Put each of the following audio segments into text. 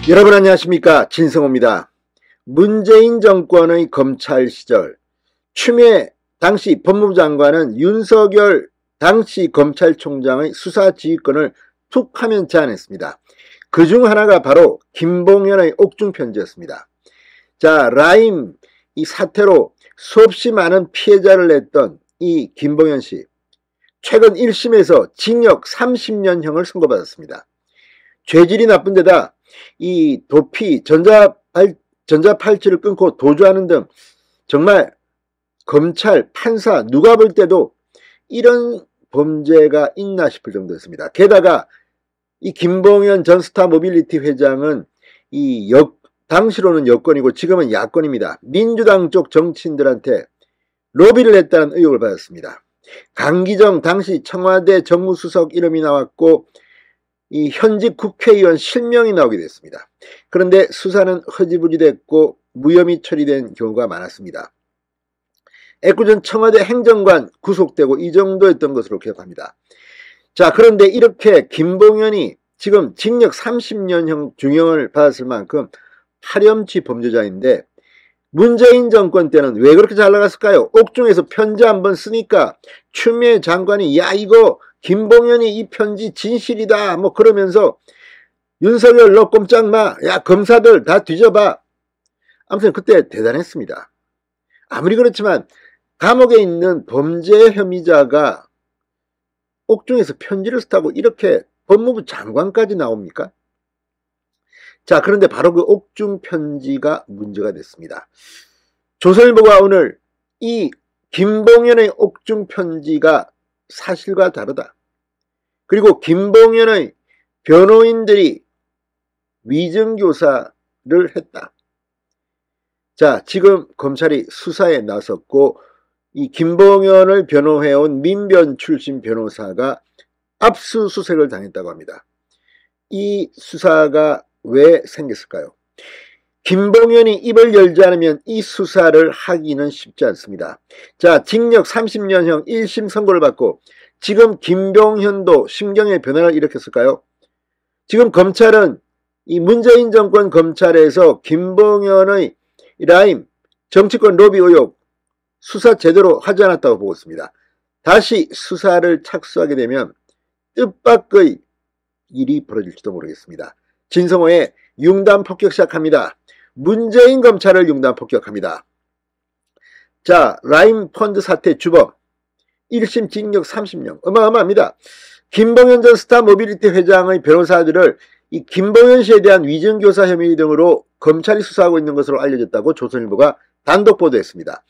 여러분 안녕하십니까, 진성호입니다. 문재인 정권의 검찰 시절 추미애 당시 법무부 장관은 윤석열 당시 검찰총장의 수사지휘권을 툭 하면 제안했습니다. 그중 하나가 바로 김봉현의 옥중편지였습니다. 자, 라임 이 사태로 수없이 많은 피해자를 냈던 이 김봉현 씨, 최근 1심에서 징역 30년형을 선고받았습니다. 죄질이 나쁜 데다 이 도피, 전자팔찌를 끊고 도주하는 등 정말 검찰, 판사 누가 볼 때도 이런 범죄가 있나 싶을 정도였습니다. 게다가 이 김봉현 전 스타모빌리티 회장은 당시로는 여권이고 지금은 야권입니다. 민주당 쪽 정치인들한테 로비를 했다는 의혹을 받았습니다. 강기정 당시 청와대 정무수석 이름이 나왔고 이 현직 국회의원 실명이 나오게 됐습니다. 그런데 수사는 흐지부지 됐고 무혐의 처리된 경우가 많았습니다. 애꿎은 청와대 행정관 구속되고 이 정도였던 것으로 기억합니다. 자, 그런데 이렇게 김봉현이 지금 징역 30년형 중형을 받았을 만큼 파렴치 범죄자인데 문재인 정권 때는 왜 그렇게 잘 나갔을까요? 옥중에서 편지 한번 쓰니까 추미애 장관이 야, 이거 김봉현이 이 편지 진실이다 뭐 그러면서 윤석열 너 꼼짝 마, 야 검사들 다 뒤져봐. 아무튼 그때 대단했습니다. 아무리 그렇지만 감옥에 있는 범죄 혐의자가 옥중에서 편지를 쓰다고 이렇게 법무부 장관까지 나옵니까? 자, 그런데 바로 그 옥중 편지가 문제가 됐습니다. 조선일보가 오늘 이 김봉현의 옥중 편지가 사실과 다르다. 그리고 김봉현의 변호인들이 위증교사를 했다. 자, 지금 검찰이 수사에 나섰고 이 김봉현을 변호해온 민변 출신 변호사가 압수수색을 당했다고 합니다. 이 수사가 왜 생겼을까요? 김봉현이 입을 열지 않으면 이 수사를 하기는 쉽지 않습니다. 자, 징역 30년형 1심 선고를 받고 지금 김봉현도 심경의 변화를 일으켰을까요? 지금 검찰은 이 문재인 정권 검찰에서 김봉현의 라임 정치권 로비 의혹 수사 제대로 하지 않았다고 보고 있습니다. 다시 수사를 착수하게 되면 뜻밖의 일이 벌어질지도 모르겠습니다. 진성호의 융단 폭격 시작합니다. 문재인 검찰을 융단 폭격합니다. 자, 라임 펀드 사태 주범 1심 징역 30년 어마어마합니다. 김봉현 전 스타모빌리티 회장의 변호사들을 이 김봉현 씨에 대한 위증교사 혐의 등으로 검찰이 수사하고 있는 것으로 알려졌다고 조선일보가 단독 보도했습니다.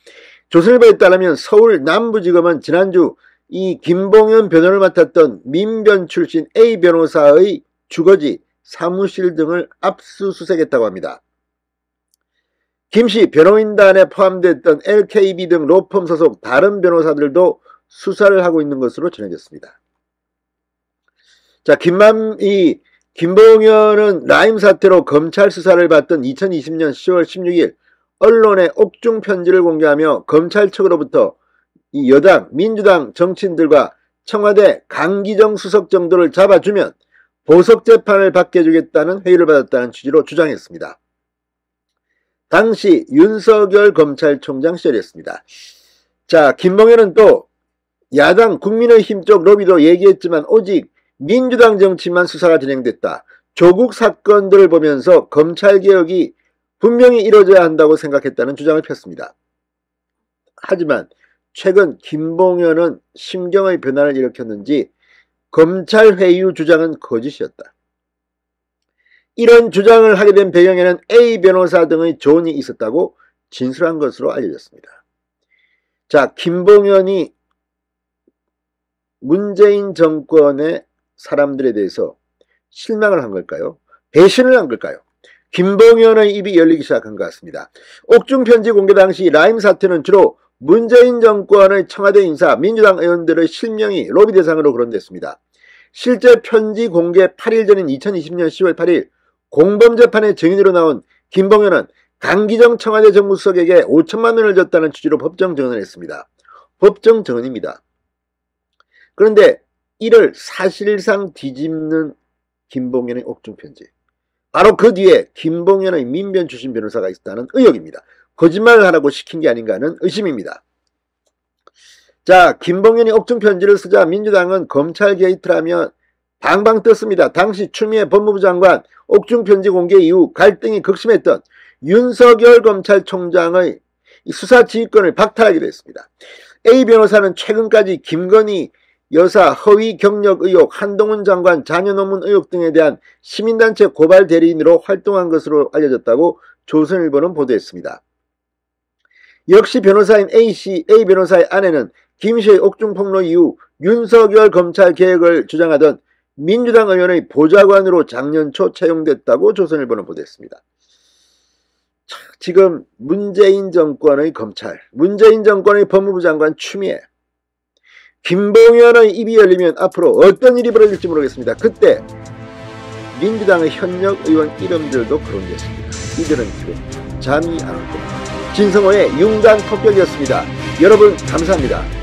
조선일보에 따르면 서울 남부지검은 지난주 이 김봉현 변호를 맡았던 민변 출신 A 변호사의 주거지, 사무실 등을 압수수색했다고 합니다. 김씨 변호인단에 포함됐던 LKB 등 로펌 소속 다른 변호사들도 수사를 하고 있는 것으로 전해졌습니다. 자, 김봉현은 라임 사태로 검찰 수사를 받던 2020년 10월 16일 언론에 옥중 편지를 공개하며 검찰 측으로부터 이 여당, 민주당 정치인들과 청와대 강기정 수석 정도를 잡아주면 보석 재판을 받게 해주겠다는 회유를 받았다는 취지로 주장했습니다. 당시 윤석열 검찰총장 시절이었습니다. 자, 김봉현은 또 야당 국민의힘 쪽 로비도 얘기했지만 오직 민주당 정치만 수사가 진행됐다. 조국 사건들을 보면서 검찰개혁이 분명히 이루어져야 한다고 생각했다는 주장을 폈습니다. 하지만 최근 김봉현은 심경의 변화를 일으켰는지 검찰 회유 주장은 거짓이었다. 이런 주장을 하게 된 배경에는 A 변호사 등의 조언이 있었다고 진술한 것으로 알려졌습니다. 자, 김봉현이 문재인 정권의 사람들에 대해서 실망을 한 걸까요? 배신을 한 걸까요? 김봉현의 입이 열리기 시작한 것 같습니다. 옥중 편지 공개 당시 라임 사태는 주로 문재인 정권의 청와대 인사, 민주당 의원들의 실명이 로비 대상으로 거론됐습니다. 실제 편지 공개 8일 전인 2020년 10월 8일 공범재판의 증인으로 나온 김봉현은 강기정 청와대 정무수석에게 5천만 원을 줬다는 취지로 법정 증언을 했습니다. 법정 증언입니다. 그런데 이를 사실상 뒤집는 김봉현의 옥중 편지. 바로 그 뒤에 김봉현의 민변 출신 변호사가 있다는 의혹입니다. 거짓말을 하라고 시킨 게 아닌가 하는 의심입니다. 자, 김봉현이 옥중 편지를 쓰자 민주당은 검찰 게이트라며 방방 떴습니다. 당시 추미애 법무부 장관 옥중 편지 공개 이후 갈등이 극심했던 윤석열 검찰총장의 수사 지휘권을 박탈하기도 했습니다. A 변호사는 최근까지 김건희 여사 허위 경력 의혹, 한동훈 장관 자녀 논문 의혹 등에 대한 시민단체 고발 대리인으로 활동한 것으로 알려졌다고 조선일보는 보도했습니다. 역시 변호사인 A 변호사의 아내는 김씨의 옥중 폭로 이후 윤석열 검찰 개혁을 주장하던 민주당 의원의 보좌관으로 작년 초 채용됐다고 조선일보는 보도했습니다. 자, 지금 문재인 정권의 검찰, 문재인 정권의 법무부 장관 추미애, 김봉현의 입이 열리면 앞으로 어떤 일이 벌어질지 모르겠습니다. 그때 민주당의 현역 의원 이름들도 거론됐습니다. 이들은 지금 잠이 안 올 겁니다. 진성호의 융단 폭격이었습니다. 여러분 감사합니다.